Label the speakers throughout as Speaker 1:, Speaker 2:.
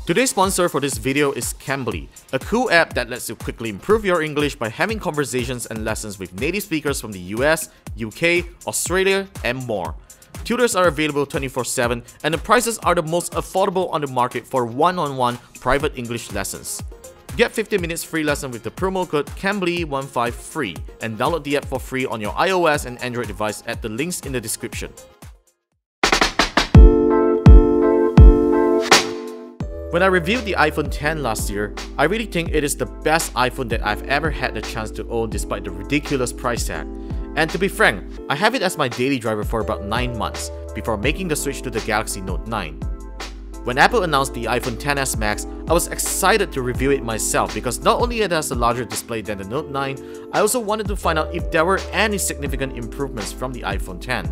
Speaker 1: Today's sponsor for this video is Cambly, a cool app that lets you quickly improve your English by having conversations and lessons with native speakers from the US, UK, Australia, and more. Tutors are available 24/7 and the prices are the most affordable on the market for one-on-one private English lessons. Get 15 minutes free lesson with the promo code Cambly15free and download the app for free on your iOS and Android device at the links in the description. When I reviewed the iPhone X last year, I really think it is the best iPhone that I've ever had the chance to own despite the ridiculous price tag. And to be frank, I have it as my daily driver for about 9 months before making the switch to the Galaxy Note 9. When Apple announced the iPhone XS Max, I was excited to review it myself because not only it has a larger display than the Note 9, I also wanted to find out if there were any significant improvements from the iPhone X.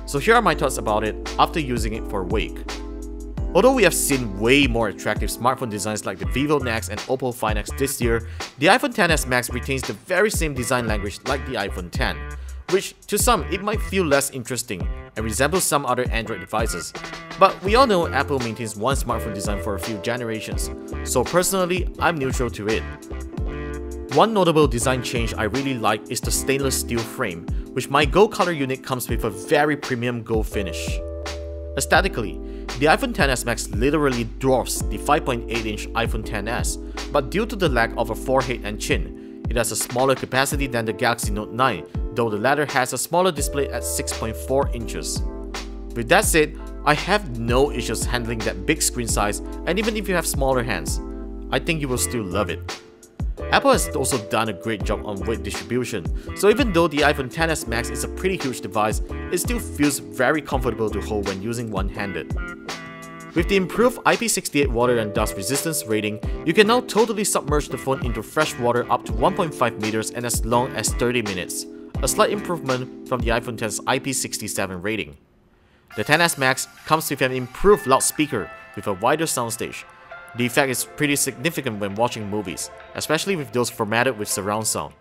Speaker 1: So here are my thoughts about it after using it for a week. Although we have seen way more attractive smartphone designs like the Vivo Nex and Oppo Find X this year, the iPhone XS Max retains the very same design language like the iPhone X, which to some it might feel less interesting and resembles some other Android devices. But we all know Apple maintains one smartphone design for a few generations, so personally I'm neutral to it. One notable design change I really like is the stainless steel frame, which my gold color unit comes with a very premium gold finish. Aesthetically, the iPhone XS Max literally dwarfs the 5.8-inch iPhone XS, but due to the lack of a forehead and chin, it has a smaller capacity than the Galaxy Note 9, though the latter has a smaller display at 6.4 inches. With that said, I have no issues handling that big screen size, and even if you have smaller hands, I think you will still love it. Apple has also done a great job on weight distribution, so even though the iPhone XS Max is a pretty huge device, it still feels very comfortable to hold when using one-handed. With the improved IP68 water and dust resistance rating, you can now totally submerge the phone into fresh water up to 1.5 meters and as long as 30 minutes, a slight improvement from the iPhone X's IP67 rating. The XS Max comes with an improved loudspeaker with a wider soundstage. The effect is pretty significant when watching movies, especially with those formatted with surround sound.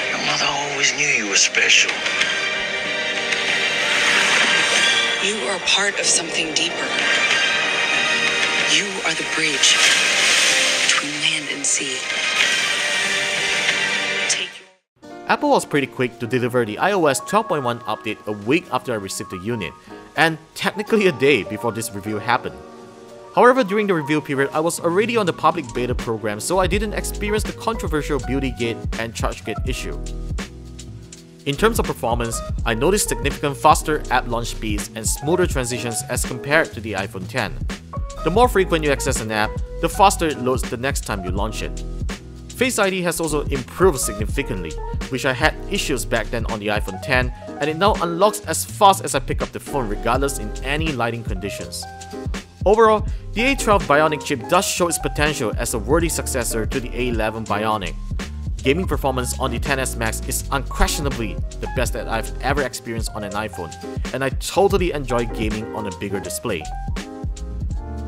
Speaker 2: Your mother always knew you were special.
Speaker 3: You are a part of something deeper. You are the bridge between land and sea.
Speaker 1: Apple was pretty quick to deliver the iOS 12.1 update a week after I received the unit, and technically a day before this review happened. However, during the review period, I was already on the public beta program, so I didn't experience the controversial beauty gate and charge gate issue. In terms of performance, I noticed significant faster app launch speeds and smoother transitions as compared to the iPhone X. The more frequent you access an app, the faster it loads the next time you launch it. Face ID has also improved significantly, which I had issues back then on the iPhone X, and it now unlocks as fast as I pick up the phone regardless in any lighting conditions. Overall, the A12 Bionic chip does show its potential as a worthy successor to the A11 Bionic. Gaming performance on the XS Max is unquestionably the best that I've ever experienced on an iPhone, and I totally enjoy gaming on a bigger display.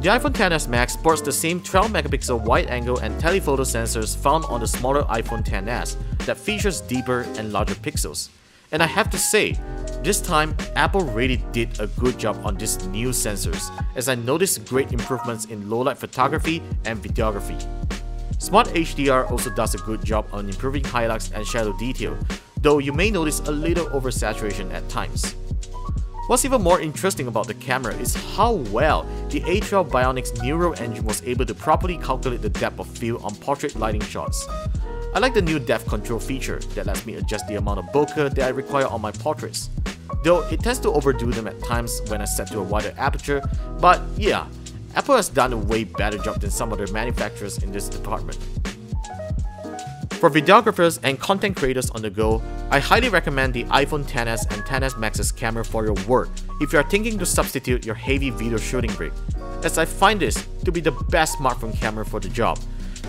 Speaker 1: The iPhone XS Max sports the same 12-megapixel wide-angle and telephoto sensors found on the smaller iPhone XS that features deeper and larger pixels. And I have to say, this time Apple really did a good job on these new sensors, as I noticed great improvements in low-light photography and videography. Smart HDR also does a good job on improving highlights and shadow detail, though you may notice a little oversaturation at times. What's even more interesting about the camera is how well the A12 Bionic's neural engine was able to properly calculate the depth of field on portrait lighting shots. I like the new depth control feature that lets me adjust the amount of bokeh that I require on my portraits, though it tends to overdo them at times when I set to a wider aperture, but yeah, Apple has done a way better job than some other manufacturers in this department. For videographers and content creators on the go, I highly recommend the iPhone XS and XS Max's camera for your work if you are thinking to substitute your heavy video shooting rig, as I find this to be the best smartphone camera for the job.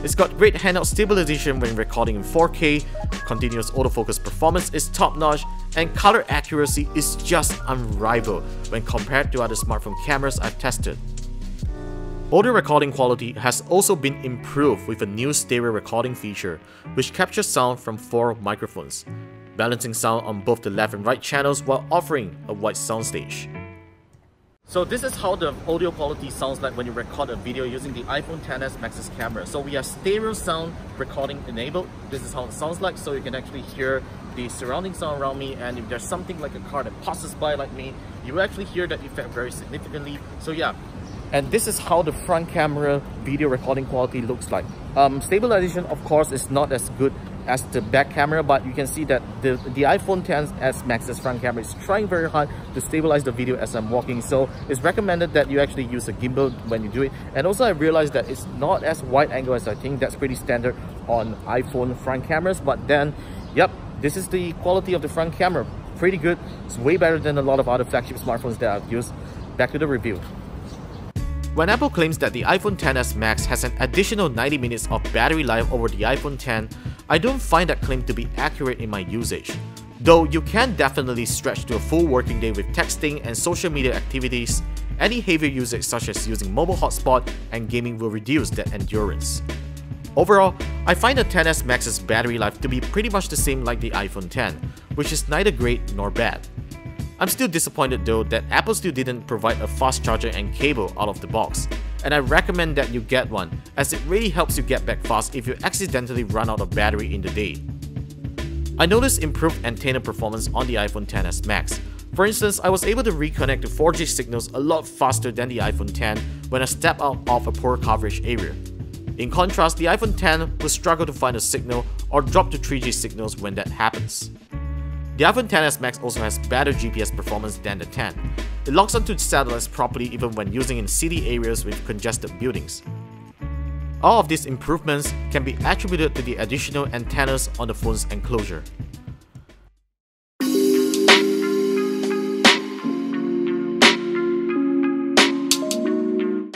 Speaker 1: It's got great handheld stabilization when recording in 4K, continuous autofocus performance is top-notch, and color accuracy is just unrivaled when compared to other smartphone cameras I've tested. Audio recording quality has also been improved with a new stereo recording feature, which captures sound from 4 microphones, balancing sound on both the left and right channels while offering a wide soundstage. So this is how the audio quality sounds like when you record a video using the iPhone XS Max's camera. So we have stereo sound recording enabled. This is how it sounds like, so you can actually hear the surrounding sound around me, and if there's something like a car that passes by like me, you will actually hear that effect very significantly. So yeah. And this is how the front camera video recording quality looks like. Stabilization, of course, is not as good as the back camera, but you can see that the iPhone XS Max's front camera is trying very hard to stabilize the video as I'm walking. So it's recommended that you actually use a gimbal when you do it. And also I realized that it's not as wide angle as I think. That's pretty standard on iPhone front cameras. But then, yep, this is the quality of the front camera. Pretty good. It's way better than a lot of other flagship smartphones that I've used. Back to the review. When Apple claims that the iPhone XS Max has an additional 90 minutes of battery life over the iPhone X, I don't find that claim to be accurate in my usage. Though you can definitely stretch to a full working day with texting and social media activities, any heavier usage such as using mobile hotspot and gaming will reduce that endurance. Overall, I find the XS Max's battery life to be pretty much the same like the iPhone X, which is neither great nor bad. I'm still disappointed though that Apple still didn't provide a fast charger and cable out of the box, and I recommend that you get one as it really helps you get back fast if you accidentally run out of battery in the day. I noticed improved antenna performance on the iPhone XS Max. For instance, I was able to reconnect to 4G signals a lot faster than the iPhone X when I step out of a poor coverage area. In contrast, the iPhone X will struggle to find a signal or drop to 3G signals when that happens. The iPhone XS Max also has better GPS performance than the X. It locks onto satellites properly even when using in city areas with congested buildings. All of these improvements can be attributed to the additional antennas on the phone's enclosure.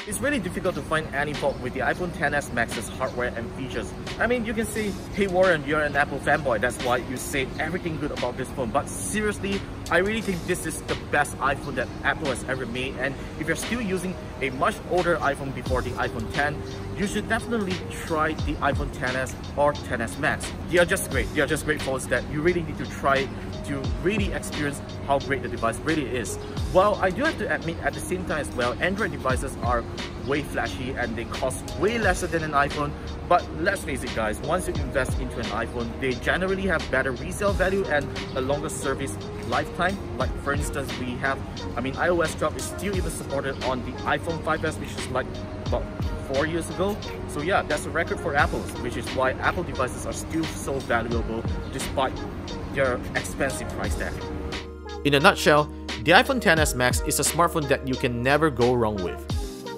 Speaker 1: It's really difficult to find any fault with the iPhone XS Max's hardware and features. I mean, you can say, hey Warren, you're an Apple fanboy, that's why you say everything good about this phone. But seriously, I really think this is the best iPhone that Apple has ever made. And if you're still using a much older iPhone before the iPhone X, you should definitely try the iPhone XS or XS Max. They are just great. They are just great phones that you really need to try to really experience how great the device really is. Well, I do have to admit at the same time as well, Android devices are way flashy and they cost way lesser than an iPhone. But let's face it guys, once you invest into an iPhone, they generally have better resale value and a longer service lifetime. Like for instance, iOS 12 is still even supported on the iPhone 5S, which is like about 4 years ago. So yeah, that's a record for Apple, which is why Apple devices are still so valuable despite their expensive price tag. In a nutshell, the iPhone XS Max is a smartphone that you can never go wrong with.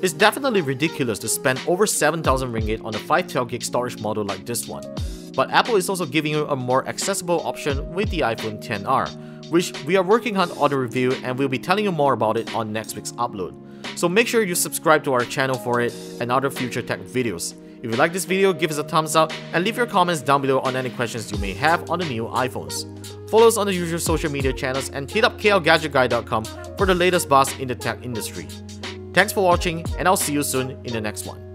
Speaker 1: It's definitely ridiculous to spend over 7,000 ringgit on a 512GB storage model like this one, but Apple is also giving you a more accessible option with the iPhone XR, which we are working on the review and we'll be telling you more about it on next week's upload. So make sure you subscribe to our channel for it and other future tech videos. If you like this video, give us a thumbs up and leave your comments down below on any questions you may have on the new iPhones. Follow us on the usual social media channels and hit up KLGadgetGuy.com for the latest buzz in the tech industry. Thanks for watching and I'll see you soon in the next one.